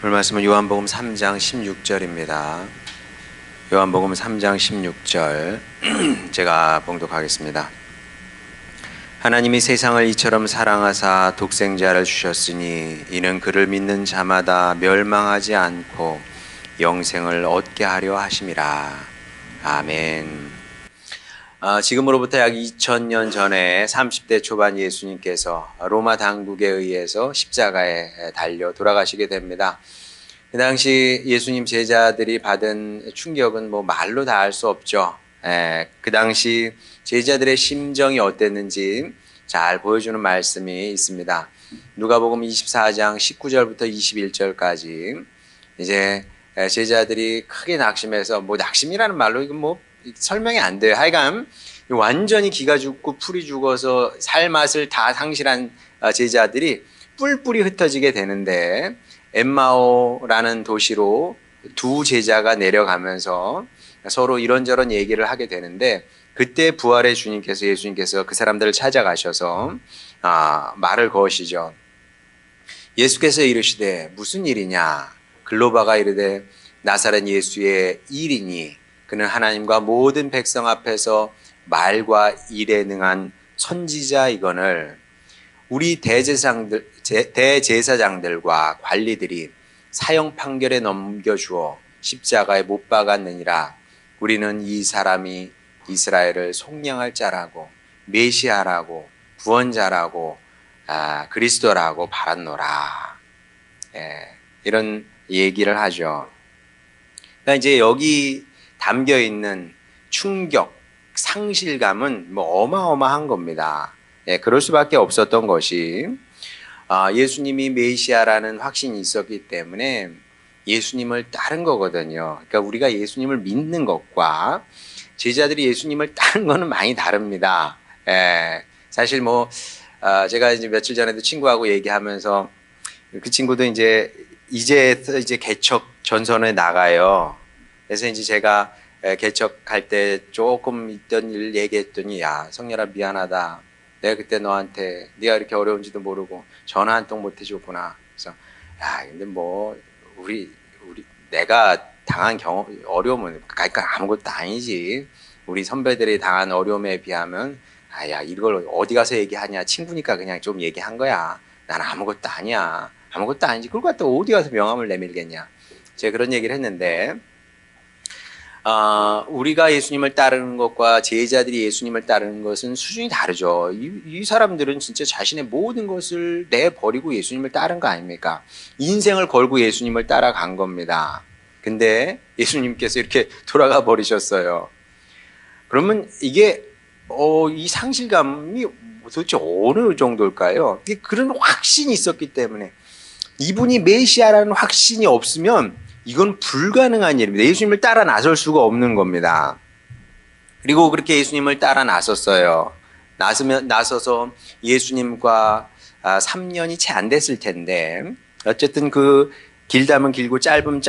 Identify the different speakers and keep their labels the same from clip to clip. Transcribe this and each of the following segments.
Speaker 1: 오늘 말씀은 요한복음 3장 16절입니다. 요한복음 3장 16절 제가 봉독하겠습니다. 하나님이 세상을 이처럼 사랑하사 독생자를 주셨으니 이는 그를 믿는 자마다 멸망하지 않고 영생을 얻게 하려 하심이라. 아멘. 지금으로부터 약 2000년 전에 30대 초반 예수님께서 로마 당국에 의해서 십자가에 달려 돌아가시게 됩니다. 그 당시 예수님 제자들이 받은 충격은 말로 다 할 수 없죠. 그 당시 제자들의 심정이 어땠는지 잘 보여주는 말씀이 있습니다. 누가복음 24장 19절부터 21절까지 이제 제자들이 크게 낙심해서 낙심이라는 말로 이건 설명이 안 돼요. 하여간 완전히 기가 죽고 풀이 죽어서 살 맛을 다 상실한 제자들이 뿔뿔이 흩어지게 되는데 엠마오라는 도시로 두 제자가 내려가면서 서로 이런저런 얘기를 하게 되는데 그때 부활의 주님께서 예수님께서 그 사람들을 찾아가셔서 말을 거시죠. 예수께서 이르시되 무슨 일이냐? 글로바가 이르되 나사렛 예수의 일이니 그는 하나님과 모든 백성 앞에서 말과 일에 능한 선지자이거늘 우리 대제사장들과 관리들이 사형 판결에 넘겨주어 십자가에 못 박았느니라. 우리는 이 사람이 이스라엘을 속량할 자라고 메시아라고 구원자라고 그리스도라고 바랐노라. 이런 얘기를 하죠. 그러니까 이제 여기 담겨 있는 충격, 상실감은 어마어마한 겁니다. 그럴 수밖에 없었던 것이 예수님이 메시아라는 확신이 있었기 때문에 예수님을 따른 거거든요. 그러니까 우리가 예수님을 믿는 것과 제자들이 예수님을 따른 거는 많이 다릅니다. 사실 제가 이제 며칠 전에도 친구하고 얘기하면서 그 친구도 이제 개척 전선에 나가요. 그래서 이제 제가 개척할 때 조금 있던 일 얘기했더니 야 성렬아 미안하다. 내가 그때 너한테 네가 이렇게 어려운지도 모르고 전화 한 통 못 해줬구나. 그래서 야 근데 내가 당한 어려움은 그러니까 아무것도 아니지. 우리 선배들이 당한 어려움에 비하면 야 이걸 어디 가서 얘기하냐. 친구니까 그냥 좀 얘기한 거야. 난 아무것도 아니야. 아무것도 아니지. 그걸 갖다 어디 가서 명함을 내밀겠냐. 제가 그런 얘기를 했는데 우리가 예수님을 따르는 것과 제자들이 예수님을 따르는 것은 수준이 다르죠. 이 사람들은 진짜 자신의 모든 것을 내버리고 예수님을 따른 거 아닙니까? 인생을 걸고 예수님을 따라간 겁니다. 근데 예수님께서 이렇게 돌아가 버리셨어요. 그러면 이게 이 상실감이 도대체 어느 정도일까요? 그런 확신이 있었기 때문에 이분이 메시아라는 확신이 없으면 이건 불가능한 일입니다. 예수님을 따라 나설 수가 없는 겁니다. 그리고 그렇게 예수님을 따라 나섰어요. 나서서 예수님과 3년이 채 안 됐을 텐데 어쨌든 그 길다면 길고 짧은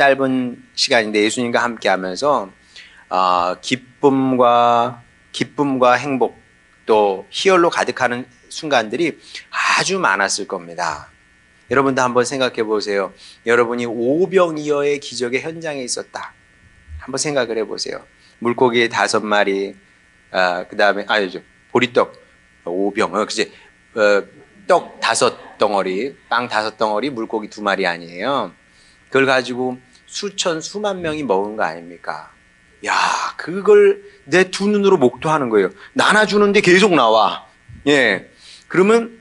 Speaker 1: 시간인데 예수님과 함께 하면서 기쁨과 행복 또 희열로 가득하는 순간들이 아주 많았을 겁니다. 여러분도 한번 생각해 보세요. 여러분이 오병이어의 기적의 현장에 있었다. 한번 생각을 해보세요. 물고기 5마리, 그 다음에 보리떡 5병, 그치? 떡 5덩어리, 빵 5덩어리, 물고기 2마리 아니에요. 그걸 가지고 수만 명이 먹은 거 아닙니까? 야, 그걸 내 두 눈으로 목도하는 거예요. 나눠주는데 계속 나와. 그러면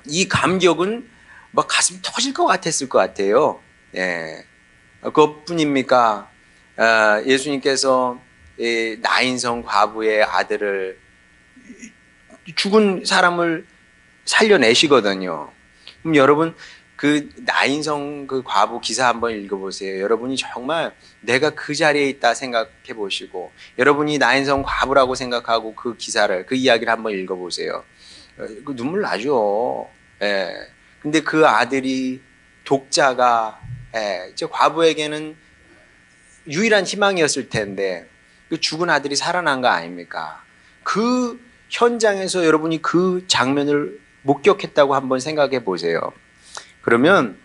Speaker 1: 이 감격은 가슴이 터질 것 같았을 것 같아요. 그것뿐입니까? 예수님께서 나인성 과부의 아들을 죽은 사람을 살려내시거든요. 그럼 여러분 그 나인성 그 과부 기사 한번 읽어보세요. 여러분이 정말 내가 그 자리에 있다 생각해 보시고 여러분이 나인성 과부라고 생각하고 그 기사를 그 이야기를 한번 읽어보세요. 눈물 나죠. 근데 그 아들이 독자가 이제 과부에게는 유일한 희망이었을 텐데 그 죽은 아들이 살아난 거 아닙니까? 그 현장에서 여러분이 그 장면을 목격했다고 한번 생각해 보세요. 그러면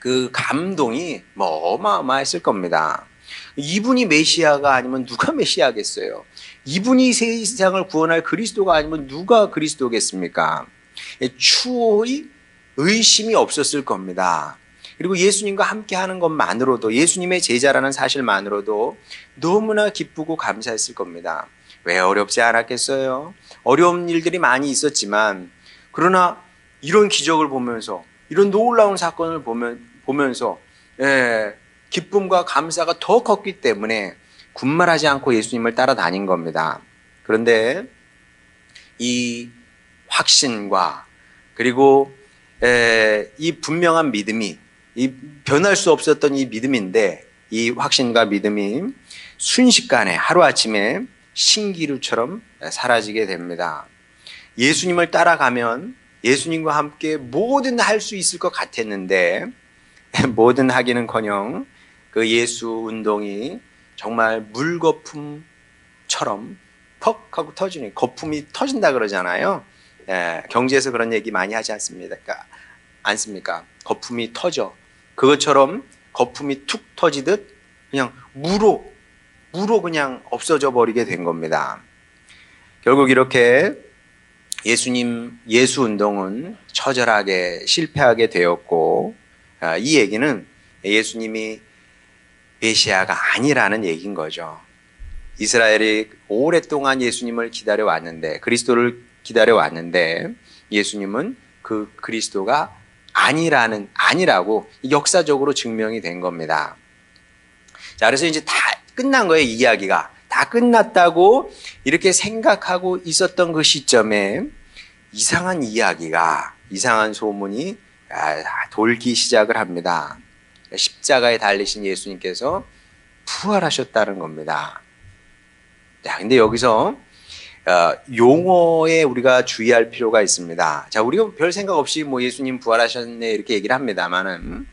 Speaker 1: 그 감동이 뭐 어마어마했을 겁니다. 이분이 메시아가 아니면 누가 메시아겠어요? 이분이 세상을 구원할 그리스도가 아니면 누가 그리스도겠습니까? 추호의 의심이 없었을 겁니다. 그리고 예수님과 함께 하는 것만으로도, 예수님의 제자라는 사실만으로도 너무나 기쁘고 감사했을 겁니다. 왜 어렵지 않았겠어요? 어려운 일들이 많이 있었지만, 그러나 이런 기적을 보면서, 이런 놀라운 사건을 보면서 기쁨과 감사가 더 컸기 때문에 군말하지 않고 예수님을 따라다닌 겁니다. 그런데 이 확신과 그리고 이 분명한 믿음이, 이 변할 수 없었던 이 믿음인데, 이 확신과 믿음이 순식간에 하루아침에 신기루처럼 사라지게 됩니다. 예수님을 따라가면 예수님과 함께 뭐든 할 수 있을 것 같았는데 뭐든 하기는커녕 그 예수 운동이 정말 물거품처럼 퍽 하고 터지는, 거품이 터진다 그러잖아요. 경제에서 그런 얘기 많이 하지 않습니까? 거품이 터져. 그것처럼 거품이 툭 터지듯 그냥 무로 그냥 없어져 버리게 된 겁니다. 결국 이렇게 예수 운동은 처절하게 실패하게 되었고, 이 얘기는 예수님이 메시아가 아니라는 얘기인 거죠. 이스라엘이 오랫동안 예수님을 기다려왔는데, 그리스도를 기다려왔는데, 예수님은 그 그리스도가 아니라고 역사적으로 증명이 된 겁니다. 자, 그래서 이제 다 끝난 거예요, 이 이야기가. 다 끝났다고 이렇게 생각하고 있었던 그 시점에 이상한 이야기가, 이상한 소문이 돌기 시작을 합니다. 십자가에 달리신 예수님께서 부활하셨다는 겁니다. 자, 근데 여기서 용어에 우리가 주의할 필요가 있습니다. 자, 우리가 별 생각 없이 뭐 예수님 부활하셨네 이렇게 얘기를 합니다만은,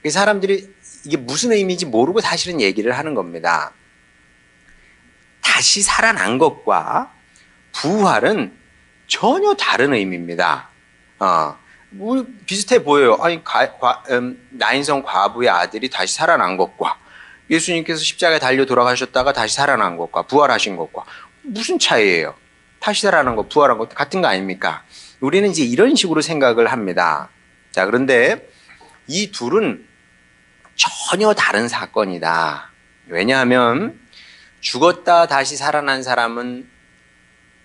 Speaker 1: 사람들이 이게 무슨 의미인지 모르고 사실은 얘기를 하는 겁니다. 다시 살아난 것과 부활은 전혀 다른 의미입니다. 비슷해 보여요. 아니, 나인성 과부의 아들이 다시 살아난 것과 예수님께서 십자가에 달려 돌아가셨다가 다시 살아난 것과 부활하신 것과 무슨 차이예요? 다시 살아난 것, 부활한 것 같은 거 아닙니까? 우리는 이제 이런 식으로 생각을 합니다. 자, 그런데 이 둘은 전혀 다른 사건이다. 왜냐하면 죽었다 다시 살아난 사람은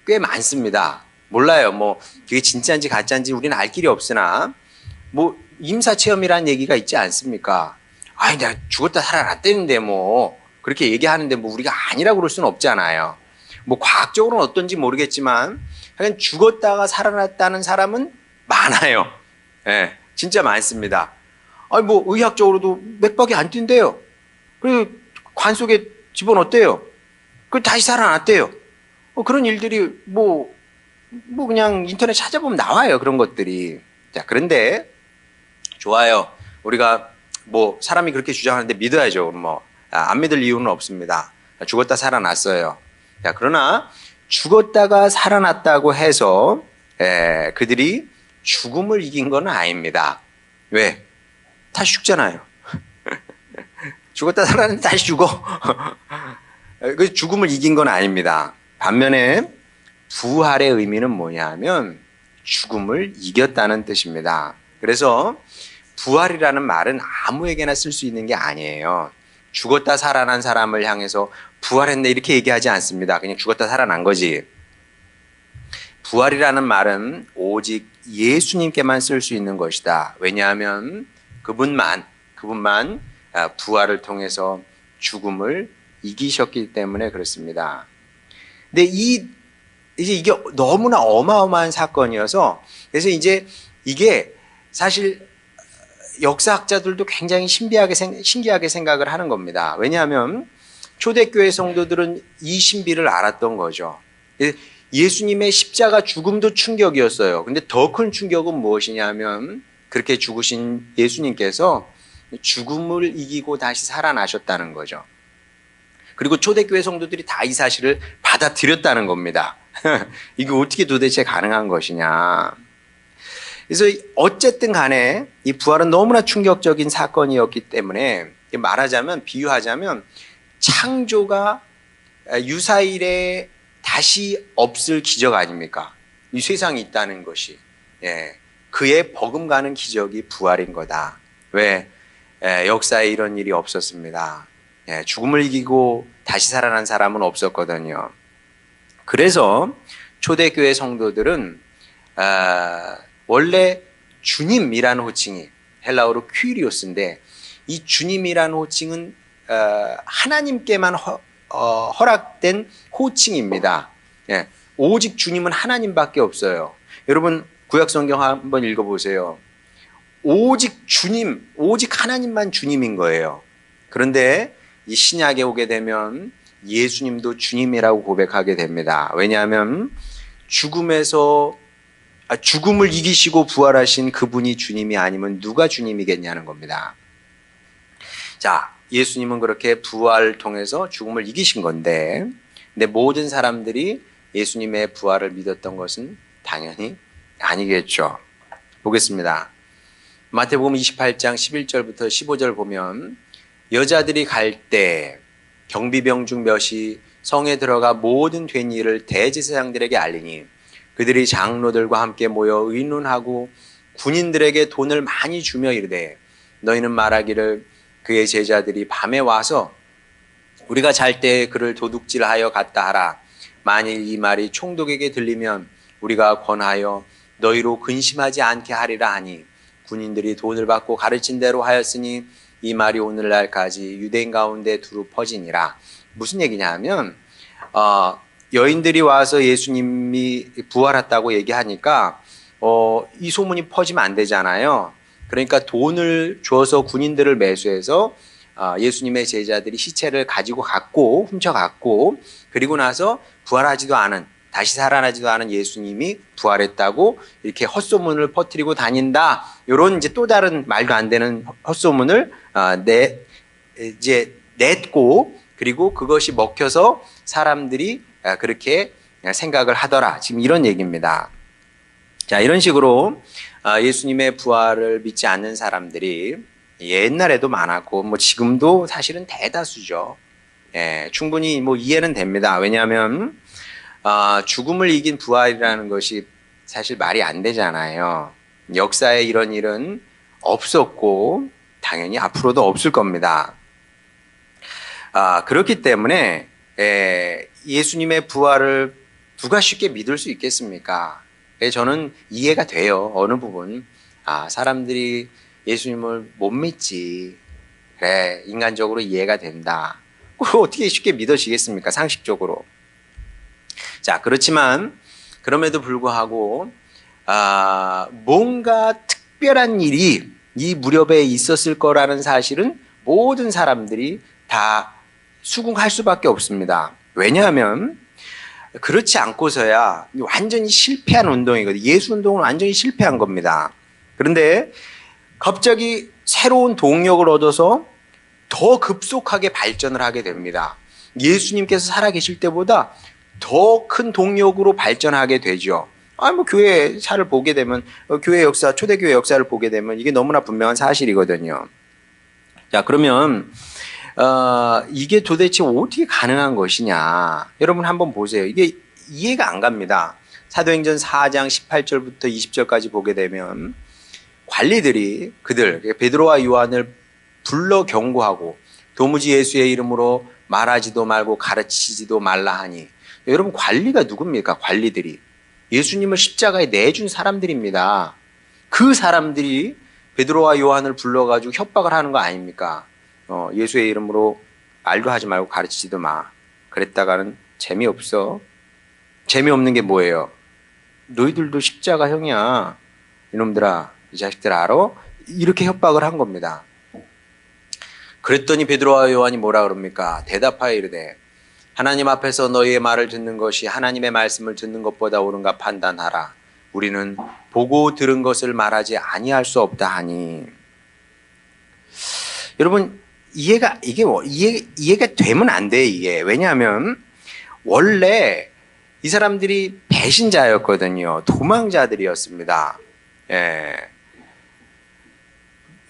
Speaker 1: 꽤 많습니다. 몰라요. 뭐 그게 진짜인지 가짜인지 우리는 알 길이 없으나 뭐 임사체험이라는 얘기가 있지 않습니까? 아니, 내가 죽었다 살아났다는데 뭐 그렇게 얘기하는데 뭐 우리가 아니라고 그럴 수는 없잖아요. 뭐 과학적으로는 어떤지 모르겠지만 하여간 죽었다가 살아났다는 사람은 많아요. 예, 진짜 많습니다. 아니, 뭐 의학적으로도 맥박이 안 뛴대요. 그리고 관 속에 집어넣었대요. 그 다시 살아났대요. 그런 일들이 뭐 그냥 인터넷 찾아보면 나와요. 그런 것들이. 자, 그런데 좋아요. 우리가 뭐 사람이 그렇게 주장하는데 믿어야죠. 뭐 안 믿을 이유는 없습니다. 죽었다 살아났어요. 자, 그러나 죽었다가 살아났다고 해서 그들이 죽음을 이긴 건 아닙니다. 왜? 다시 죽잖아요. 죽었다 살아났는데 다시 죽어. 그 죽음을 이긴 건 아닙니다. 반면에 부활의 의미는 뭐냐면 죽음을 이겼다는 뜻입니다. 그래서 부활이라는 말은 아무에게나 쓸 수 있는 게 아니에요. 죽었다 살아난 사람을 향해서 부활했네 이렇게 얘기하지 않습니다. 그냥 죽었다 살아난 거지. 부활이라는 말은 오직 예수님께만 쓸 수 있는 것이다. 왜냐하면 그분만 부활을 통해서 죽음을 이기셨기 때문에 그렇습니다. 근데 이제 이게 너무나 어마어마한 사건이어서 그래서 이제 이게 사실 역사학자들도 굉장히 신기하게 생각을 하는 겁니다. 왜냐하면 초대교회 성도들은 이 신비를 알았던 거죠. 예수님의 십자가 죽음도 충격이었어요. 근데 더 큰 충격은 무엇이냐면 그렇게 죽으신 예수님께서 죽음을 이기고 다시 살아나셨다는 거죠. 그리고 초대교회 성도들이 다 이 사실을 받아들였다는 겁니다. 이게 어떻게 도대체 가능한 것이냐. 그래서 어쨌든 간에 이 부활은 너무나 충격적인 사건이었기 때문에 말하자면, 비유하자면 창조가 유사일에 다시 없을 기적 아닙니까? 이 세상이 있다는 것이. 예. 그의 버금가는 기적이 부활인 거다. 왜? 역사에 이런 일이 없었습니다. 예, 죽음을 이기고 다시 살아난 사람은 없었거든요. 그래서 초대교회 성도들은 원래 주님이라는 호칭이 헬라어로 퀴리오스인데, 이 주님이라는 호칭은 하나님께만 허락된 호칭입니다. 예, 오직 주님은 하나님밖에 없어요. 여러분 구약성경 한번 읽어보세요. 오직 주님, 오직 하나님만 주님인 거예요. 그런데 이 신약에 오게 되면 예수님도 주님이라고 고백하게 됩니다. 왜냐하면 죽음을 이기시고 부활하신 그분이 주님이 아니면 누가 주님이겠냐는 겁니다. 자, 예수님은 그렇게 부활을 통해서 죽음을 이기신 건데, 근데 모든 사람들이 예수님의 부활을 믿었던 것은 당연히 아니겠죠. 보겠습니다. 마태복음 28장 11절부터 15절 보면, 여자들이 갈 때 경비병 중 몇이 성에 들어가 모든 된 일을 대제사장들에게 알리니, 그들이 장로들과 함께 모여 의논하고 군인들에게 돈을 많이 주며 이르되, 너희는 말하기를 그의 제자들이 밤에 와서 우리가 잘 때 그를 도둑질하여 갔다 하라. 만일 이 말이 총독에게 들리면 우리가 권하여 너희로 근심하지 않게 하리라 하니, 군인들이 돈을 받고 가르친 대로 하였으니 이 말이 오늘날까지 유대인 가운데 두루 퍼지니라. 무슨 얘기냐 하면 여인들이 와서 예수님이 부활했다고 얘기하니까 이 소문이 퍼지면 안 되잖아요. 그러니까 돈을 줘서 군인들을 매수해서 예수님의 제자들이 시체를 가지고 훔쳐갔고, 그리고 나서 부활하지도 않은, 다시 살아나지도 않은 예수님이 부활했다고 이렇게 헛소문을 퍼뜨리고 다닌다. 이런 이제 또 다른 말도 안 되는 헛소문을 냈고, 그리고 그것이 먹혀서 사람들이 그렇게 생각을 하더라. 지금 이런 얘기입니다. 자, 이런 식으로 예수님의 부활을 믿지 않는 사람들이 옛날에도 많았고, 뭐 지금도 사실은 대다수죠. 예, 충분히 이해는 됩니다. 왜냐하면 죽음을 이긴 부활이라는 것이 사실 말이 안 되잖아요. 역사에 이런 일은 없었고 당연히 앞으로도 없을 겁니다. 그렇기 때문에 예수님의 부활을 누가 쉽게 믿을 수 있겠습니까? 저는 이해가 돼요. 어느 부분. 사람들이 예수님을 못 믿지. 그래, 인간적으로 이해가 된다. 그걸 어떻게 쉽게 믿어지겠습니까? 상식적으로. 자, 그렇지만 그럼에도 불구하고 뭔가 특별한 일이 이 무렵에 있었을 거라는 사실은 모든 사람들이 다 수긍할 수밖에 없습니다. 왜냐하면 그렇지 않고서야 완전히 실패한 운동이거든요. 예수 운동은 완전히 실패한 겁니다. 그런데 갑자기 새로운 동력을 얻어서 더 급속하게 발전을 하게 됩니다. 예수님께서 살아계실 때보다 더 큰 동력으로 발전하게 되죠. 교회사를 보게 되면, 교회 역사, 초대교회 역사를 보게 되면 이게 너무나 분명한 사실이거든요. 자, 그러면 이게 도대체 어떻게 가능한 것이냐? 여러분 한번 보세요. 이게 이해가 안 갑니다. 사도행전 4장 18절부터 20절까지 보게 되면 관리들이 베드로와 요한을 불러 경고하고 도무지 예수의 이름으로 말하지도 말고 가르치지도 말라 하니, 여러분 관리가 누굽니까? 관리들이 예수님을 십자가에 내준 사람들입니다. 그 사람들이 베드로와 요한을 불러가지고 협박을 하는 거 아닙니까? 예수의 이름으로 말도 하지 말고 가르치지도 마. 그랬다가는 재미없어. 재미없는 게 뭐예요? 너희들도 십자가형이야. 이놈들아, 이 자식들 알아? 이렇게 협박을 한 겁니다. 그랬더니 베드로와 요한이 뭐라 그럽니까? 대답하여 이르되, 하나님 앞에서 너희의 말을 듣는 것이 하나님의 말씀을 듣는 것보다 옳은가 판단하라. 우리는 보고 들은 것을 말하지 아니할 수 없다 하니. 여러분 이해가 되면 안 돼, 이게. 왜냐하면 원래 이 사람들이 배신자였거든요. 도망자들이었습니다. 예.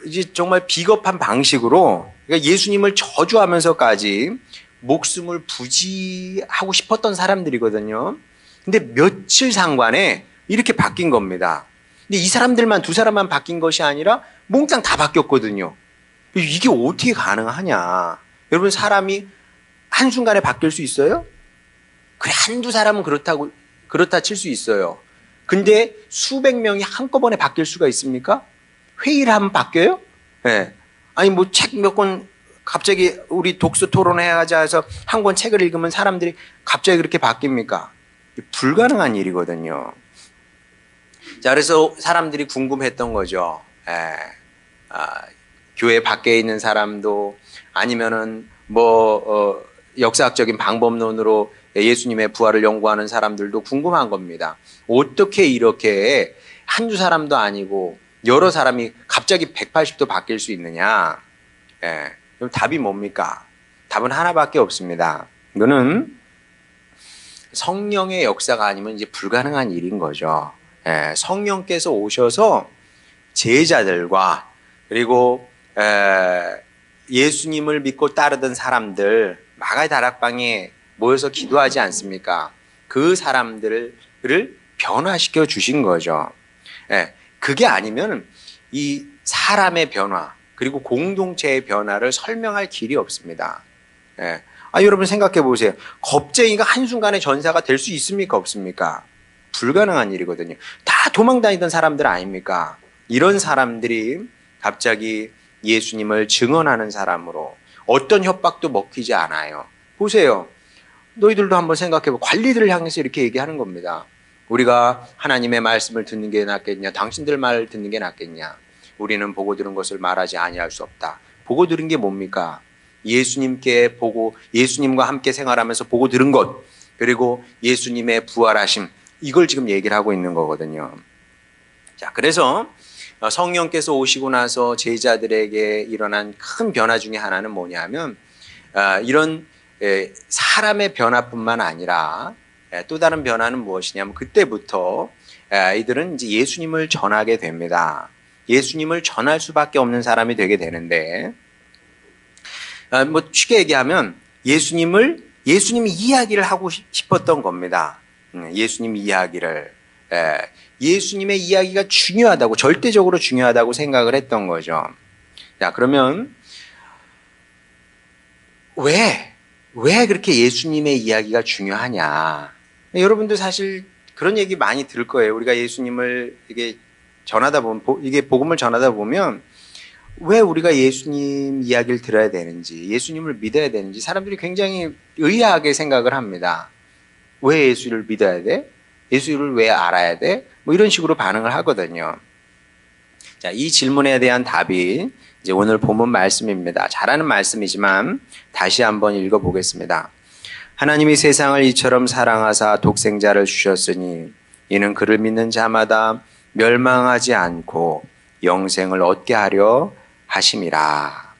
Speaker 1: 이제 정말 비겁한 방식으로 그러니까 예수님을 저주하면서까지 목숨을 부지하고 싶었던 사람들이거든요. 근데 며칠 상관에 이렇게 바뀐 겁니다. 근데 이 사람들만 두 사람만 바뀐 것이 아니라 몽땅 다 바뀌었거든요. 이게 어떻게 가능하냐? 여러분 사람이 한순간에 바뀔 수 있어요? 그래 한두 사람은 그렇다 칠 수 있어요. 근데 수백 명이 한꺼번에 바뀔 수가 있습니까? 회의를 하면 바뀌어요? 네. 아니 뭐 책 몇 권 갑자기 우리 독서 토론회하자 해서 한 권 책을 읽으면 사람들이 갑자기 그렇게 바뀝니까? 불가능한 일이거든요. 자, 그래서 사람들이 궁금했던 거죠. 교회 밖에 있는 사람도 아니면은 역사학적인 방법론으로 예수님의 부활을 연구하는 사람들도 궁금한 겁니다. 어떻게 이렇게 한두 사람도 아니고 여러 사람이 갑자기 180도 바뀔 수 있느냐? 그럼 답이 뭡니까? 답은 하나밖에 없습니다. 이거는 성령의 역사가 아니면 이제 불가능한 일인 거죠. 성령께서 오셔서 제자들과 그리고 예수님을 믿고 따르던 사람들 마가의 다락방에 모여서 기도하지 않습니까? 그 사람들을 변화시켜 주신 거죠. 그게 아니면 이 사람의 변화 그리고 공동체의 변화를 설명할 길이 없습니다. 여러분 생각해 보세요. 겁쟁이가 한순간에 전사가 될 수 있습니까? 없습니까? 불가능한 일이거든요. 다 도망 다니던 사람들 아닙니까? 이런 사람들이 갑자기 예수님을 증언하는 사람으로 어떤 협박도 먹히지 않아요. 보세요. 너희들도 한번 생각해 봐. 관리들을 향해서 이렇게 얘기하는 겁니다. 우리가 하나님의 말씀을 듣는 게 낫겠냐? 당신들 말 듣는 게 낫겠냐? 우리는 보고 들은 것을 말하지 아니할 수 없다. 보고 들은 게 뭡니까? 예수님과 함께 생활하면서 보고 들은 것, 그리고 예수님의 부활하심, 이걸 지금 얘기를 하고 있는 거거든요. 자, 그래서 성령께서 오시고 나서 제자들에게 일어난 큰 변화 중에 하나는 뭐냐면 이런 사람의 변화뿐만 아니라 또 다른 변화는 무엇이냐면 그때부터 이들은 이제 예수님을 전하게 됩니다. 예수님을 전할 수밖에 없는 사람이 되게 되는데 쉽게 얘기하면 예수님이 이야기를 하고 싶었던 겁니다. 예수님 이야기를. 예수님의 이야기가 중요하다고, 절대적으로 중요하다고 생각을 했던 거죠. 자, 그러면 왜 그렇게 예수님의 이야기가 중요하냐? 여러분도 사실 그런 얘기 많이 들을 거예요. 우리가 예수님을 이게 복음을 전하다 보면 왜 우리가 예수님 이야기를 들어야 되는지, 예수님을 믿어야 되는지 사람들이 굉장히 의아하게 생각을 합니다. 왜 예수를 믿어야 돼? 예수를 왜 알아야 돼? 이런 식으로 반응을 하거든요. 자, 이 질문에 대한 답이 이제 오늘 본문 말씀입니다. 잘하는 말씀이지만 다시 한번 읽어보겠습니다. 하나님이 세상을 이처럼 사랑하사 독생자를 주셨으니 이는 그를 믿는 자마다 멸망하지 않고 영생을 얻게 하려 하심이라.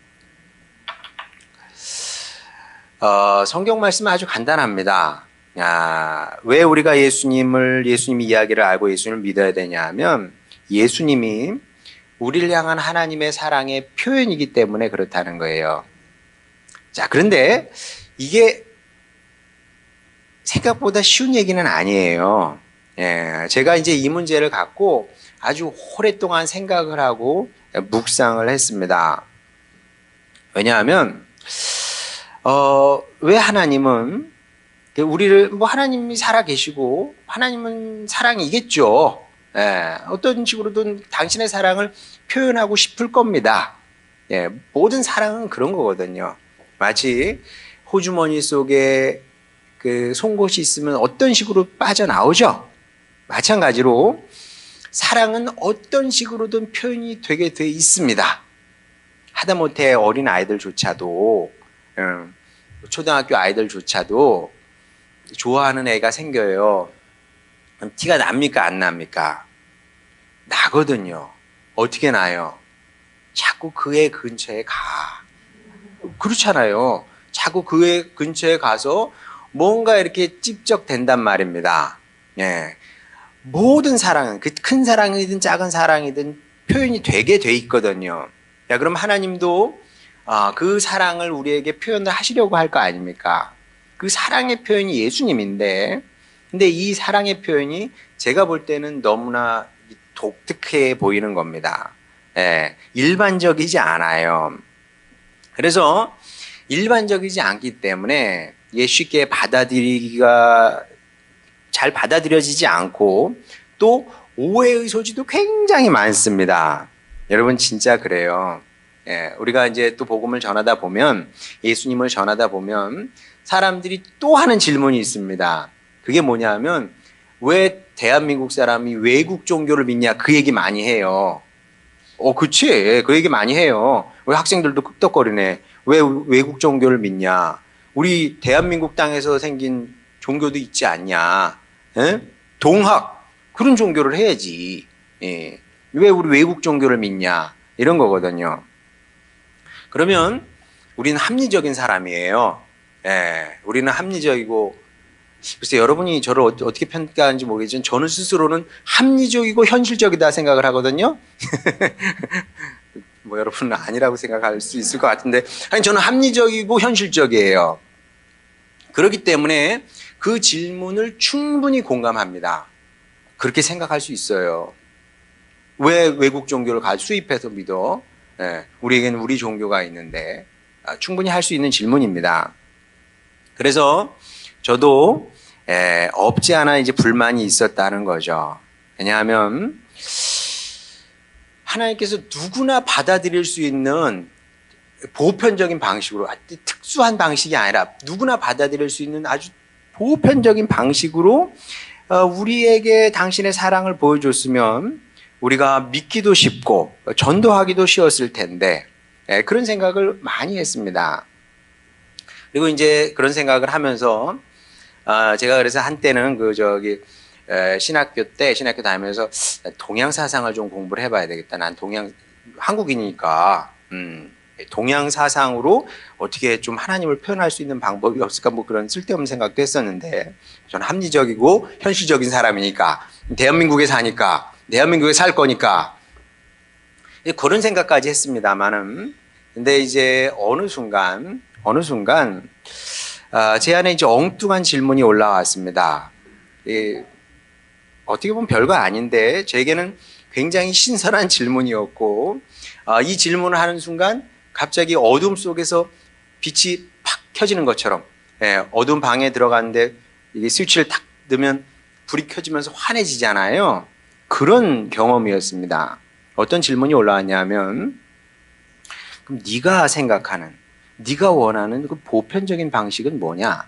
Speaker 1: 성경 말씀은 아주 간단합니다. 왜 우리가 예수님 이야기를 알고 예수님을 믿어야 되냐 하면 예수님이 우리를 향한 하나님의 사랑의 표현이기 때문에 그렇다는 거예요. 자, 그런데 이게 생각보다 쉬운 얘기는 아니에요. 제가 이제 이 문제를 갖고 아주 오랫동안 생각을 하고 묵상을 했습니다. 왜냐하면 왜 하나님은 하나님이 살아 계시고 하나님은 사랑이겠죠. 어떤 식으로든 당신의 사랑을 표현하고 싶을 겁니다. 모든 사랑은 그런 거거든요. 마치 호주머니 속에 그 송곳이 있으면 어떤 식으로 빠져나오죠. 마찬가지로 사랑은 어떤 식으로든 표현이 되게 돼 있습니다. 하다못해 어린 아이들조차도 초등학교 아이들조차도 좋아하는 애가 생겨요. 그럼 티가 납니까? 안 납니까? 나거든요. 어떻게 나요? 자꾸 그 애 근처에 가. 그렇잖아요. 자꾸 그 애 근처에 가서 뭔가 이렇게 찝적댄단 말입니다. 모든 사랑은 그 큰 사랑이든 작은 사랑이든 표현이 되게 돼 있거든요. 야, 그럼 하나님도 그 사랑을 우리에게 표현을 하시려고 할 거 아닙니까? 그 사랑의 표현이 예수님인데, 근데 이 사랑의 표현이 제가 볼 때는 너무나 독특해 보이는 겁니다. 예, 일반적이지 않아요. 그래서 일반적이지 않기 때문에 이게 쉽게 받아들이기가 잘 받아들여지지 않고 또 오해의 소지도 굉장히 많습니다. 여러분 진짜 그래요. 예, 우리가 이제 또 복음을 전하다 보면 예수님을 전하다 보면 사람들이 또 하는 질문이 있습니다. 그게 뭐냐면 왜 대한민국 사람이 외국 종교를 믿냐 그 얘기 많이 해요. 그치. 그 얘기 많이 해요. 왜 학생들도 끄떡거리네. 왜 외국 종교를 믿냐. 우리 대한민국 땅에서 생긴 종교도 있지 않냐. 에? 동학. 그런 종교를 해야지. 예. 왜 우리 외국 종교를 믿냐. 이런 거거든요. 그러면 우리는 합리적인 사람이에요. 예. 우리는 합리적이고, 글쎄 여러분이 저를 어떻게 평가하는지 모르겠지만 저는 스스로는 합리적이고 현실적이다 생각을 하거든요. 뭐 여러분은 아니라고 생각할 수 있을 것 같은데, 아니 저는 합리적이고 현실적이에요. 그렇기 때문에 그 질문을 충분히 공감합니다. 그렇게 생각할 수 있어요. 왜 외국 종교를 수입해서 믿어? 예, 우리에게는 우리 종교가 있는데 충분히 할 수 있는 질문입니다. 그래서 저도 없지 않아 이제 불만이 있었다는 거죠. 왜냐하면 하나님께서 누구나 받아들일 수 있는 보편적인 방식으로, 특수한 방식이 아니라 누구나 받아들일 수 있는 아주 보편적인 방식으로 우리에게 당신의 사랑을 보여줬으면 우리가 믿기도 쉽고 전도하기도 쉬웠을 텐데, 그런 생각을 많이 했습니다. 그리고 이제 그런 생각을 하면서 제가 그래서 한때는 신학교 다니면서 동양 사상을 좀 공부를 해봐야 되겠다. 난 한국이니까 동양 사상으로 어떻게 좀 하나님을 표현할 수 있는 방법이 없을까, 뭐 그런 쓸데없는 생각도 했었는데, 저는 합리적이고 현실적인 사람이니까, 대한민국에 사니까, 대한민국에 살 거니까 그런 생각까지 했습니다만은, 근데 이제 어느 순간 제 안에 이제 엉뚱한 질문이 올라왔습니다. 어떻게 보면 별거 아닌데 제게는 굉장히 신선한 질문이었고, 이 질문을 하는 순간 갑자기 어둠 속에서 빛이 팍 켜지는 것처럼, 어두운 방에 들어갔는데 이게 스위치를 탁 넣으면 불이 켜지면서 환해지잖아요. 그런 경험이었습니다. 어떤 질문이 올라왔냐면, 그럼 네가 생각하는, 네가 원하는 그 보편적인 방식은 뭐냐?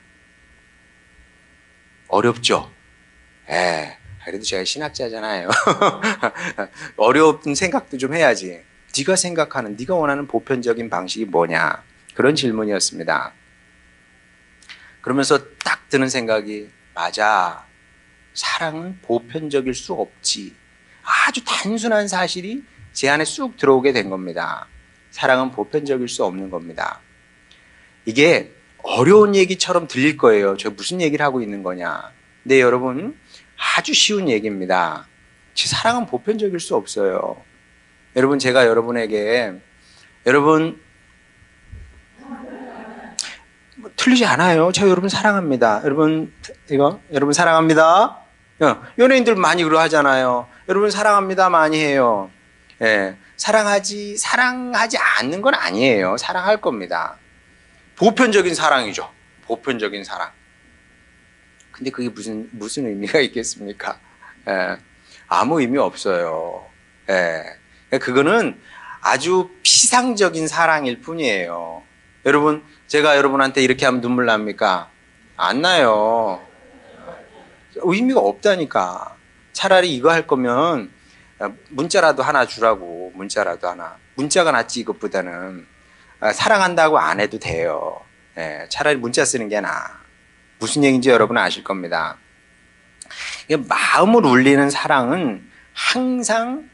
Speaker 1: 어렵죠? 그래도 제가 신학자잖아요. 어려운 생각도 좀 해야지. 네가 생각하는, 네가 원하는 보편적인 방식이 뭐냐? 그런 질문이었습니다. 그러면서 딱 드는 생각이, 맞아. 사랑은 보편적일 수 없지. 아주 단순한 사실이 제 안에 쑥 들어오게 된 겁니다. 사랑은 보편적일 수 없는 겁니다. 이게 어려운 얘기처럼 들릴 거예요. 저 무슨 얘기를 하고 있는 거냐. 근데 여러분, 아주 쉬운 얘기입니다. 사랑은 보편적일 수 없어요. 여러분, 제가 여러분에게, 여러분 틀리지 않아요. 저 여러분 사랑합니다. 여러분 사랑합니다. 연예인들 많이 그러 하잖아요. 여러분 사랑합니다 많이 해요. 사랑하지 않는 건 아니에요. 사랑할 겁니다. 보편적인 사랑이죠. 보편적인 사랑. 근데 그게 무슨 의미가 있겠습니까? 아무 의미 없어요. 그거는 아주 피상적인 사랑일 뿐이에요. 여러분, 제가 여러분한테 이렇게 하면 눈물 납니까? 안 나요. 의미가 없다니까. 차라리 이거 할 거면 문자라도 하나 주라고. 문자라도 하나. 문자가 낫지 이것보다는. 사랑한다고 안 해도 돼요. 차라리 문자 쓰는 게 나아. 무슨 얘기인지 여러분 아실 겁니다. 마음을 울리는 사랑은 항상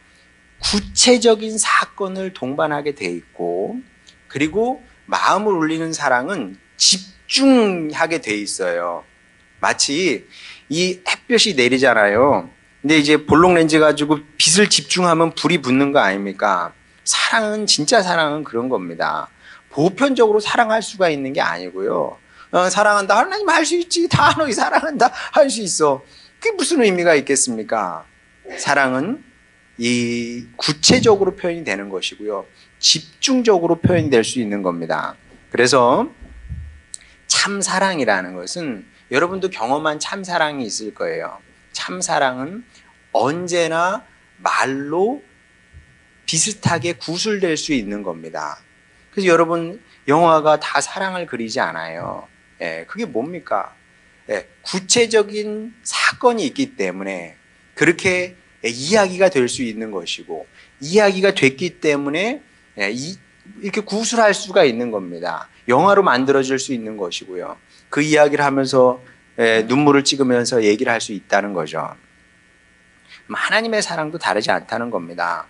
Speaker 1: 구체적인 사건을 동반하게 돼 있고, 그리고 마음을 울리는 사랑은 집중하게 돼 있어요. 마치 이 햇볕이 내리잖아요. 근데 이제 볼록 렌즈 가지고 빛을 집중하면 불이 붙는 거 아닙니까? 사랑은, 진짜 사랑은 그런 겁니다. 보편적으로 사랑할 수가 있는 게 아니고요. 사랑한다. 하나님 할 수 있지. 다 너희 사랑한다. 할 수 있어. 그게 무슨 의미가 있겠습니까? 사랑은 이 구체적으로 표현이 되는 것이고요. 집중적으로 표현이 될 수 있는 겁니다. 그래서 참사랑이라는 것은 여러분도 경험한 참사랑이 있을 거예요. 참사랑은 언제나 말로 비슷하게 구술될 수 있는 겁니다. 그래서 여러분, 영화가 다 사랑을 그리지 않아요. 예, 그게 뭡니까? 예, 구체적인 사건이 있기 때문에 그렇게 이야기가 될 수 있는 것이고, 이야기가 됐기 때문에 이렇게 구술할 수가 있는 겁니다. 영화로 만들어질 수 있는 것이고요. 그 이야기를 하면서 눈물을 찍으면서 얘기를 할 수 있다는 거죠. 하나님의 사랑도 다르지 않다는 겁니다.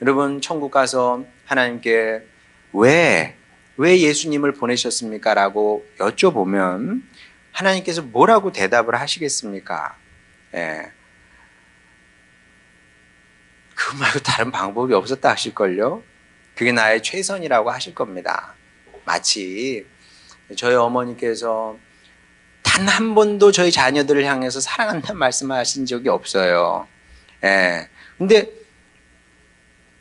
Speaker 1: 여러분, 천국 가서 하나님께 왜 예수님을 보내셨습니까? 라고 여쭤보면 하나님께서 뭐라고 대답을 하시겠습니까? 예. 그 말고 다른 방법이 없었다 하실걸요? 그게 나의 최선이라고 하실 겁니다. 마치 저희 어머니께서 단 한 번도 저희 자녀들을 향해서 사랑한다는 말씀을 하신 적이 없어요. 예. 근데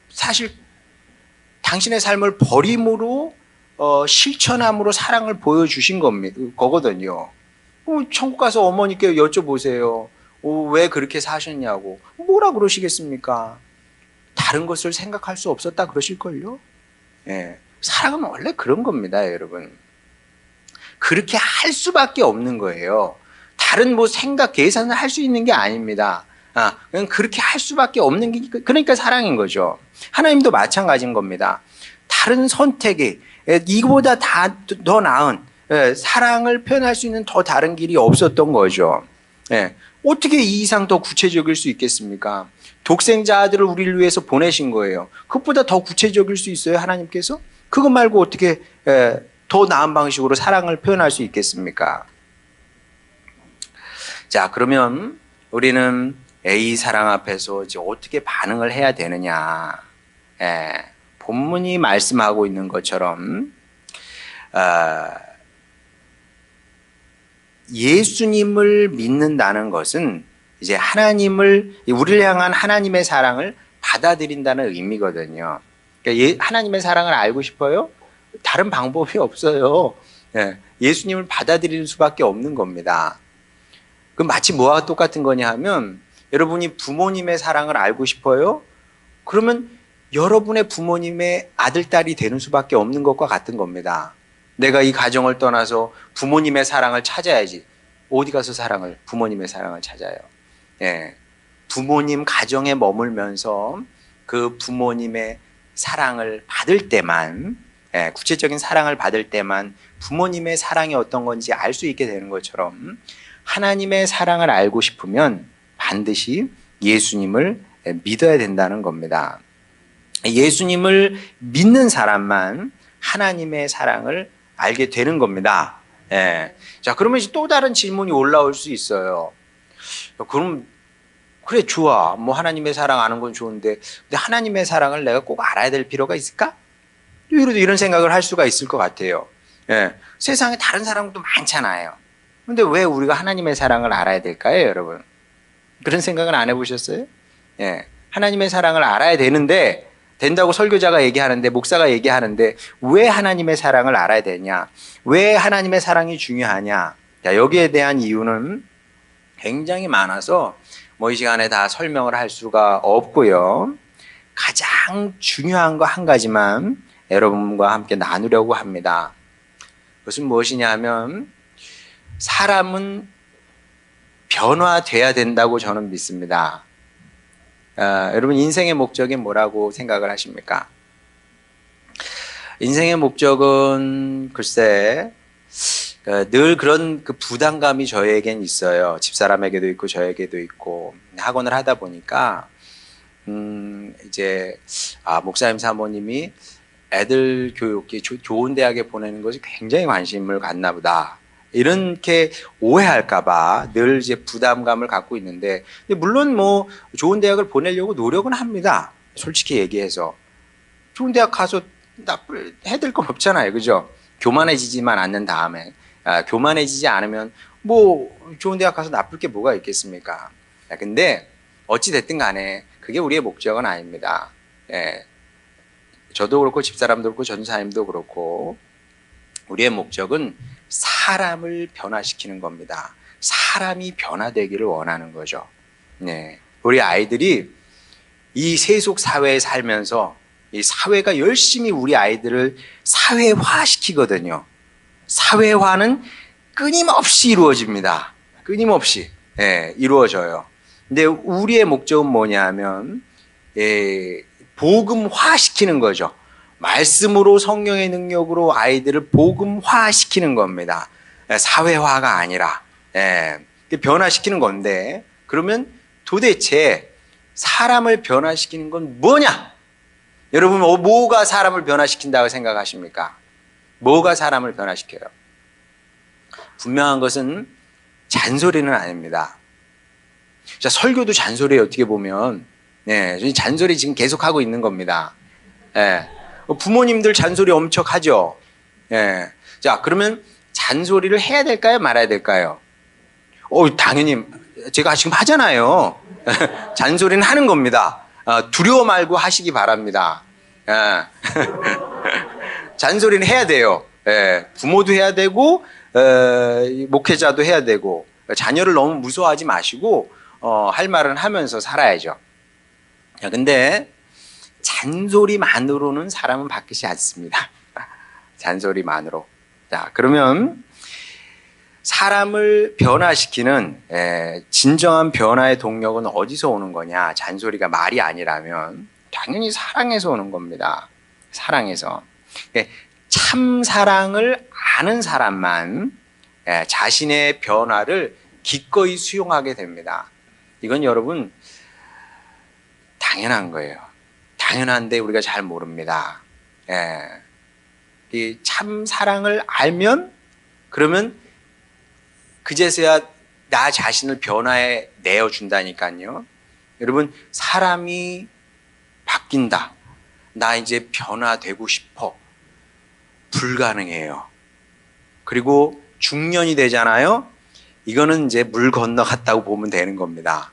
Speaker 1: 사실 당신의 삶을 버림으로 실천함으로 사랑을 보여주신 거거든요. 천국 가서 어머니께 여쭤보세요. 왜 그렇게 사셨냐고. 뭐라 그러시겠습니까? 다른 것을 생각할 수 없었다 그러실걸요? 예. 사랑은 원래 그런 겁니다, 여러분. 그렇게 할 수밖에 없는 거예요. 다른 뭐 생각, 계산을 할 수 있는 게 아닙니다. 그냥 그렇게 할 수밖에 없는 게, 그러니까 사랑인 거죠. 하나님도 마찬가지인 겁니다. 다른 선택이, 이거보다 더 나은, 사랑을 표현할 수 있는 더 다른 길이 없었던 거죠. 어떻게 이 이상 더 구체적일 수 있겠습니까? 독생자 아들을 우리를 위해서 보내신 거예요. 그것보다 더 구체적일 수 있어요, 하나님께서? 그것 말고 어떻게 더 나은 방식으로 사랑을 표현할 수 있겠습니까? 자, 그러면 우리는 이 사랑 앞에서 이제 어떻게 반응을 해야 되느냐? 본문이 말씀하고 있는 것처럼 예수님을 믿는다는 것은 이제 우리를 향한 하나님의 사랑을 받아들인다는 의미거든요. 그러니까 하나님의 사랑을 알고 싶어요? 다른 방법이 없어요. 예수님을 받아들이는 수밖에 없는 겁니다. 그 마치 뭐와 똑같은 거냐 하면, 여러분이 부모님의 사랑을 알고 싶어요? 그러면 여러분의 부모님의 아들, 딸이 되는 수밖에 없는 것과 같은 겁니다. 내가 이 가정을 떠나서 부모님의 사랑을 찾아야지. 어디 가서 부모님의 사랑을 찾아요. 부모님 가정에 머물면서 그 부모님의 사랑을 받을 때만, 구체적인 사랑을 받을 때만 부모님의 사랑이 어떤 건지 알 수 있게 되는 것처럼, 하나님의 사랑을 알고 싶으면 반드시 예수님을 믿어야 된다는 겁니다. 예수님을 믿는 사람만 하나님의 사랑을 알게 되는 겁니다. 자, 그러면 이제 또 다른 질문이 올라올 수 있어요. 그럼 그래, 좋아. 뭐 하나님의 사랑 아는 건 좋은데, 근데 하나님의 사랑을 내가 꼭 알아야 될 필요가 있을까? 이런 생각을 할 수가 있을 것 같아요. 세상에 다른 사랑도 많잖아요. 근데 왜 우리가 하나님의 사랑을 알아야 될까요, 여러분? 그런 생각은 안 해보셨어요? 하나님의 사랑을 알아야 된다고 설교자가 얘기하는데, 목사가 얘기하는데, 왜 하나님의 사랑을 알아야 되냐? 왜 하나님의 사랑이 중요하냐? 자, 여기에 대한 이유는 굉장히 많아서 뭐 이 시간에 다 설명을 할 수가 없고요. 가장 중요한 거 한 가지만 여러분과 함께 나누려고 합니다. 그것은 무엇이냐 하면, 사람은 변화돼야 된다고 저는 믿습니다. 여러분, 인생의 목적이 뭐라고 생각을 하십니까? 인생의 목적은 글쎄, 늘 그런 그 부담감이 저에겐 있어요. 집사람에게도 있고 저에게도 있고. 학원을 하다 보니까 이제 목사님 사모님이 애들 교육이 좋은 대학에 보내는 것이 굉장히 관심을 갖나 보다. 이렇게 오해할까봐 늘 이제 부담감을 갖고 있는데, 근데 물론 뭐 좋은 대학을 보내려고 노력은 합니다. 솔직히 얘기해서 좋은 대학 가서 나쁠 해될 건 없잖아요, 그죠? 교만해지지만 않는 다음에, 교만해지지 않으면 뭐 좋은 대학 가서 나쁠 게 뭐가 있겠습니까? 근데 어찌 됐든 간에 그게 우리의 목적은 아닙니다. 예. 저도 그렇고 집사람도 그렇고 전사님도 그렇고 우리의 목적은 사람을 변화시키는 겁니다. 사람이 변화되기를 원하는 거죠. 네. 우리 아이들이 이 세속 사회에 살면서 이 사회가 열심히 우리 아이들을 사회화시키거든요. 사회화는 끊임없이 이루어집니다. 끊임없이 이루어져요. 근데 우리의 목적은 뭐냐면 복음화시키는 거죠. 말씀으로 성령의 능력으로 아이들을 복음화시키는 겁니다. 사회화가 아니라 변화시키는 건데, 그러면 도대체 사람을 변화시키는 건 뭐냐? 여러분 뭐가 사람을 변화시킨다고 생각하십니까? 뭐가 사람을 변화시켜요? 분명한 것은 잔소리는 아닙니다. 자, 설교도 잔소리예요. 어떻게 보면 잔소리 지금 계속하고 있는 겁니다. 부모님들 잔소리 엄청 하죠. 자, 그러면 잔소리를 해야 될까요? 말아야 될까요? 당연히 제가 지금 하잖아요. 잔소리는 하는 겁니다. 두려워 말고 하시기 바랍니다. 잔소리는 해야 돼요. 부모도 해야 되고 목회자도 해야 되고, 자녀를 너무 무서워하지 마시고 할 말은 하면서 살아야죠. 근데 잔소리만으로는 사람은 바뀌지 않습니다. 잔소리만으로. 자, 그러면 사람을 변화시키는 진정한 변화의 동력은 어디서 오는 거냐? 잔소리가 말이 아니라면 당연히 사랑에서 오는 겁니다. 사랑에서. 참 사랑을 아는 사람만 자신의 변화를 기꺼이 수용하게 됩니다. 이건 여러분 당연한 거예요. 당연한데 우리가 잘 모릅니다. 이 참 사랑을 알면, 그러면 그제서야 나 자신을 변화해 내어준다니까요. 여러분, 사람이 바뀐다, 나 이제 변화되고 싶어, 불가능해요. 그리고 중년이 되잖아요. 이거는 이제 물 건너갔다고 보면 되는 겁니다.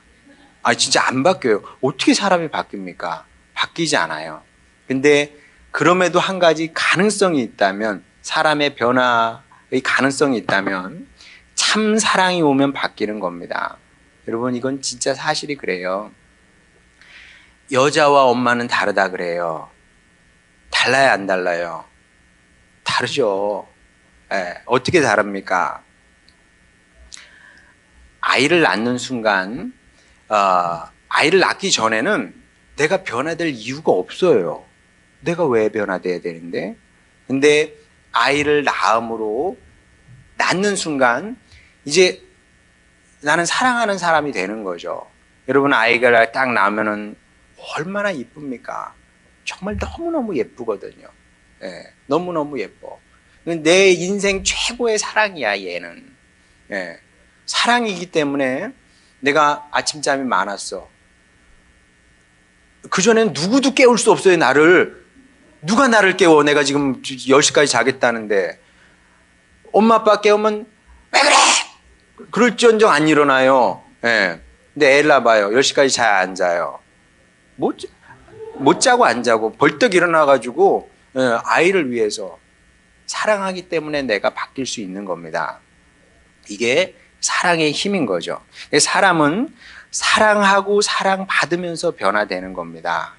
Speaker 1: 진짜 안 바뀌어요. 어떻게 사람이 바뀝니까? 바뀌지 않아요. 근데 그럼에도 한 가지 가능성이 있다면, 사람의 변화의 가능성이 있다면 참 사랑이 오면 바뀌는 겁니다. 여러분, 이건 진짜 사실이 그래요. 여자와 엄마는 다르다 그래요. 달라요, 안 달라요? 다르죠. 어떻게 다릅니까? 아이를 낳는 순간, 아이를 낳기 전에는 내가 변화될 이유가 없어요. 내가 왜 변화돼야 되는데? 근데 아이를 낳는 순간 이제 나는 사랑하는 사람이 되는 거죠. 여러분, 아이가 딱 나오면은 얼마나 이쁩니까? 정말 너무너무 예쁘거든요. 너무너무 예뻐. 내 인생 최고의 사랑이야, 얘는. 사랑이기 때문에 내가 아침잠이 많았어. 그전엔 누구도 깨울 수 없어요, 나를. 누가 나를 깨워? 내가 지금 10시까지 자겠다는데. 엄마 아빠 깨우면 왜 그래? 그럴지언정 안 일어나요. 근데 애를 낳아봐요. 10시까지 잘 안 자요. 못 자고 안 자고 벌떡 일어나가지고 아이를 위해서, 사랑하기 때문에 내가 바뀔 수 있는 겁니다. 이게 사랑의 힘인 거죠. 사람은 사랑하고 사랑받으면서 변화되는 겁니다.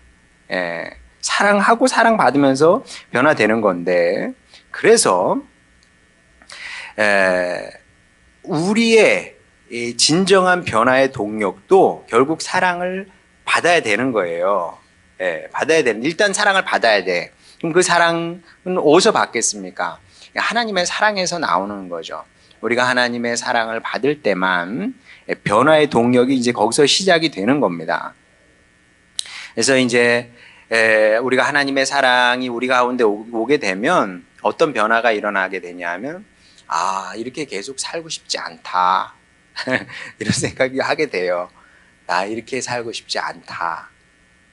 Speaker 1: 사랑하고 사랑받으면서 변화되는 건데, 그래서 우리의 진정한 변화의 동력도 결국 사랑을 받아야 되는 거예요. 일단 사랑을 받아야 돼. 그럼 그 사랑은 어디서 받겠습니까? 하나님의 사랑에서 나오는 거죠. 우리가 하나님의 사랑을 받을 때만 변화의 동력이 이제 거기서 시작이 되는 겁니다. 그래서 이제 우리가 하나님의 사랑이 우리 가운데 오게 되면 어떤 변화가 일어나게 되냐면, 이렇게 계속 살고 싶지 않다. 이런 생각이 하게 돼요. 나 이렇게 살고 싶지 않다.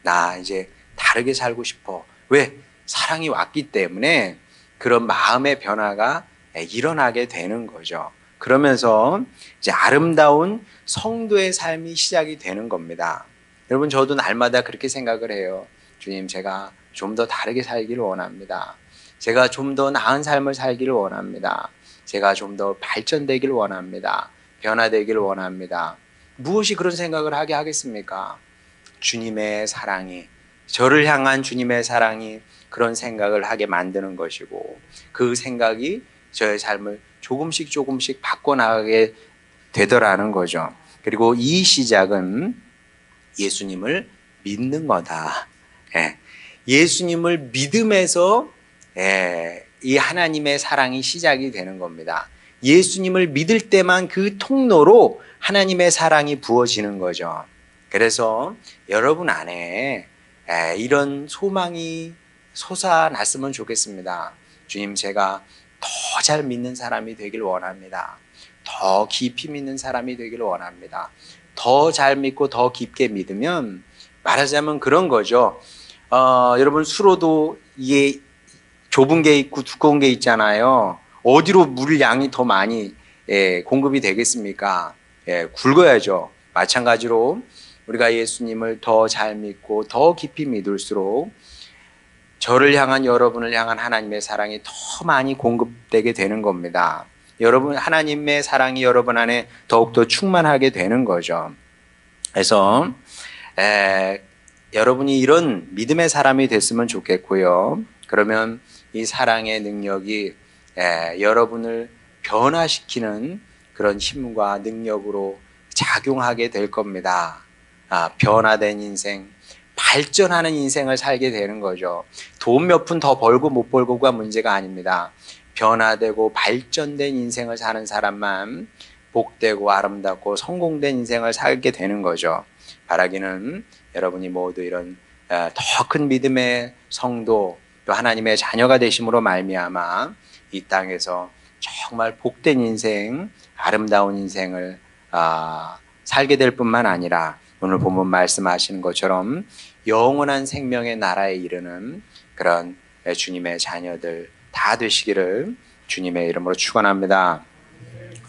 Speaker 1: 나 이제 다르게 살고 싶어. 왜? 사랑이 왔기 때문에 그런 마음의 변화가 일어나게 되는 거죠. 그러면서 이제 아름다운 성도의 삶이 시작이 되는 겁니다. 여러분, 저도 날마다 그렇게 생각을 해요. 주님, 제가 좀 더 다르게 살기를 원합니다. 제가 좀 더 나은 삶을 살기를 원합니다. 제가 좀 더 발전되기를 원합니다. 변화되기를 원합니다. 무엇이 그런 생각을 하게 하겠습니까? 주님의 사랑이, 저를 향한 주님의 사랑이 그런 생각을 하게 만드는 것이고, 그 생각이 저의 삶을 조금씩 조금씩 바꿔나가게 되더라는 거죠. 그리고 이 시작은 예수님을 믿는 거다. 예수님을 믿음에서 이 하나님의 사랑이 시작이 되는 겁니다. 예수님을 믿을 때만 그 통로로 하나님의 사랑이 부어지는 거죠. 그래서 여러분 안에 이런 소망이 솟아났으면 좋겠습니다. 주님, 제가 더 잘 믿는 사람이 되길 원합니다. 더 깊이 믿는 사람이 되길 원합니다. 더 잘 믿고 더 깊게 믿으면, 말하자면 그런 거죠. 여러분, 수로도 이게 좁은 게 있고 두꺼운 게 있잖아요. 어디로 물 양이 더 많이 공급이 되겠습니까? 굵어야죠. 마찬가지로 우리가 예수님을 더 잘 믿고 더 깊이 믿을수록 저를 향한, 여러분을 향한 하나님의 사랑이 더 많이 공급되게 되는 겁니다. 여러분, 하나님의 사랑이 여러분 안에 더욱더 충만하게 되는 거죠. 그래서 여러분이 이런 믿음의 사람이 됐으면 좋겠고요. 그러면 이 사랑의 능력이 여러분을 변화시키는 그런 힘과 능력으로 작용하게 될 겁니다. 변화된 인생, 발전하는 인생을 살게 되는 거죠. 돈 몇 푼 더 벌고 못 벌고가 문제가 아닙니다. 변화되고 발전된 인생을 사는 사람만 복되고 아름답고 성공된 인생을 살게 되는 거죠. 바라기는 여러분이 모두 이런 더 큰 믿음의 성도, 또 하나님의 자녀가 되심으로 말미암아 이 땅에서 정말 복된 인생, 아름다운 인생을 살게 될 뿐만 아니라 오늘 본문 말씀하시는 것처럼 영원한 생명의 나라에 이르는 그런 주님의 자녀들 다 되시기를 주님의 이름으로 축원합니다.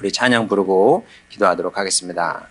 Speaker 1: 우리 찬양 부르고 기도하도록 하겠습니다.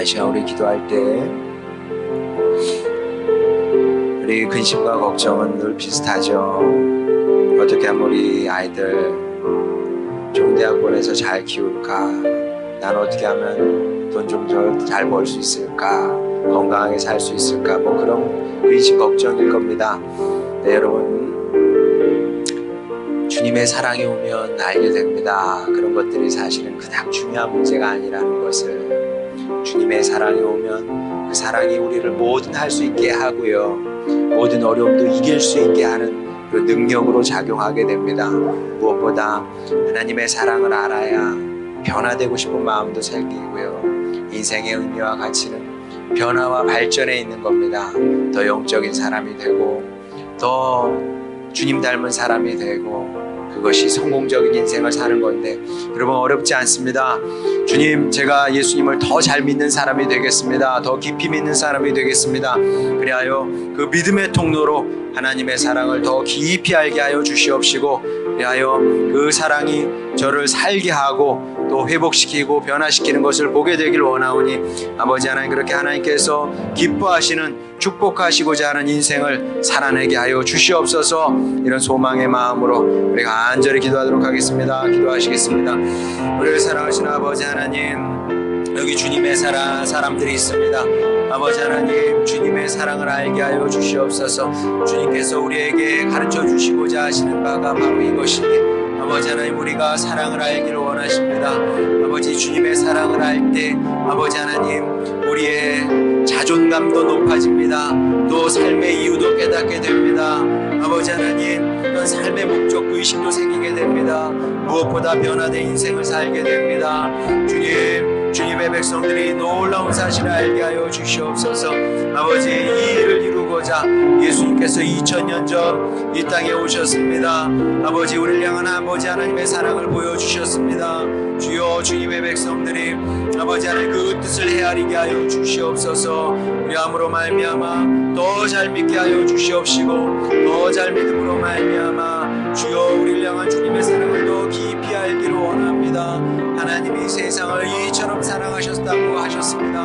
Speaker 1: 시간 우리 기도할 때 우리 근심과 걱정은 늘 비슷하죠. 어떻게 하면 우리 아이들 좋은 대학 보내서 잘 키울까? 난 어떻게 하면 돈 좀 잘 벌 수 있을까? 건강하게 살 수 있을까? 뭐 그런 근심 걱정일 겁니다. 네, 여러분, 주님의 사랑이 오면 알게 됩니다. 그런 것들이 사실은 그닥 중요한 문제가 아니라는 것을. 주님의 사랑이 오면 그 사랑이 우리를 뭐든 할 수 있게 하고요, 모든 어려움도 이길 수 있게 하는 그 능력으로 작용하게 됩니다. 무엇보다 하나님의 사랑을 알아야 변화되고 싶은 마음도 생기고요, 인생의 의미와 가치는 변화와 발전에 있는 겁니다. 더 영적인 사람이 되고 더 주님 닮은 사람이 되고, 그것이 성공적인 인생을 사는 건데, 여러분 어렵지 않습니다. 주님, 제가 예수님을 더 잘 믿는 사람이 되겠습니다. 더 깊이 믿는 사람이 되겠습니다. 그리하여 그 믿음의 통로로 하나님의 사랑을 더 깊이 알게 하여 주시옵시고, 그리하여 그 사랑이 저를 살게 하고 또 회복시키고 변화시키는 것을 보게 되길 원하오니, 아버지 하나님, 그렇게 하나님께서 기뻐하시는, 축복하시고자 하는 인생을 살아내게 하여 주시옵소서. 이런 소망의 마음으로 우리가 간절히 기도하도록 하겠습니다. 기도하시겠습니다. 우리를 사랑하시는 아버지 하나님, 여기 주님의 사람들이 있습니다. 아버지 하나님, 주님의 사랑을 알게 하여 주시옵소서. 주님께서 우리에게 가르쳐 주시고자 하시는 바가 바로 이것이니, 아버지 하나님, 우리가 사랑을 알기를 원하십니다. 아버지, 주님의 사랑을 알 때 아버지 하나님, 우리의 자존감도 높아집니다. 또 삶의 이유도 깨닫게 됩니다. 아버지 하나님, 그런 삶의 목적 의식도 생기게 됩니다. 무엇보다 변화된 인생을 살게 됩니다. 주님의 백성들이 놀라운 사실을 알게 하여 주시옵소서. 아버지, 이 일을 이루고자 예수님께서 2000년 전 이 땅에 오셨습니다. 아버지, 우리를 향한 아버지 하나님의 사랑을 보여주셨습니다. 주여, 주님의 백성들이 아버지 하나님 그 뜻을 헤아리게 하여 주시옵소서. 우리함으로 말미암아 더 잘 믿게 하여 주시옵시고, 더 잘 믿음으로 말미암아 주여, 우리를 향한 주님의 사랑을 더 깊이 알기를 원합니다. 하나님이 세상을 이처럼 사랑하셨다고 하셨습니다.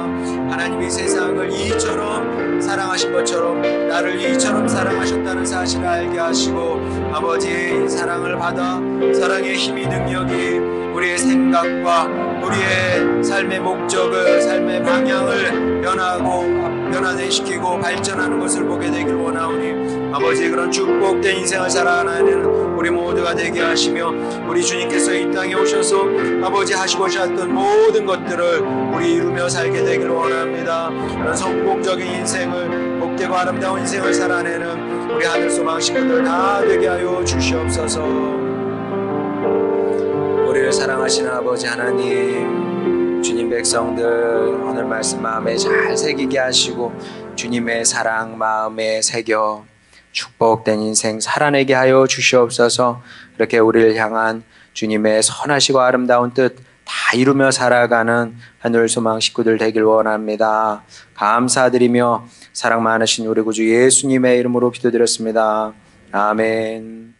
Speaker 1: 하나님이 세상을 이처럼 사랑하신 것처럼 나를 이처럼 사랑하셨다는 사실을 알게 하시고, 아버지의 사랑을 받아 사랑의 힘이, 능력이 우리의 생각과 우리의 삶의 목적을, 삶의 방향을 변화시키고 발전하는 것을 보게 되길 원하오니, 아버지의 그런 축복된 인생을 살아가는 우리 모두가 되게 하시며, 우리 주님께서 이 땅에 오셔서 아버지 하시고자 했던 모든 것들을 우리 이루며 살게 되길 원합니다. 그런 성공적인 인생을, 복되고 아름다운 인생을 살아내는 우리 하늘 소망 식구들 다 되게 하여 주시옵소서. 우리를 사랑하시는 아버지 하나님, 주님 백성들 오늘 말씀 마음에 잘 새기게 하시고, 주님의 사랑 마음에 새겨 축복된 인생 살아내게 하여 주시옵소서. 그렇게 우리를 향한 주님의 선하시고 아름다운 뜻 다 이루며 살아가는 하늘 소망 식구들 되길 원합니다. 감사드리며 사랑 많으신 우리 구주 예수님의 이름으로 기도드렸습니다. 아멘.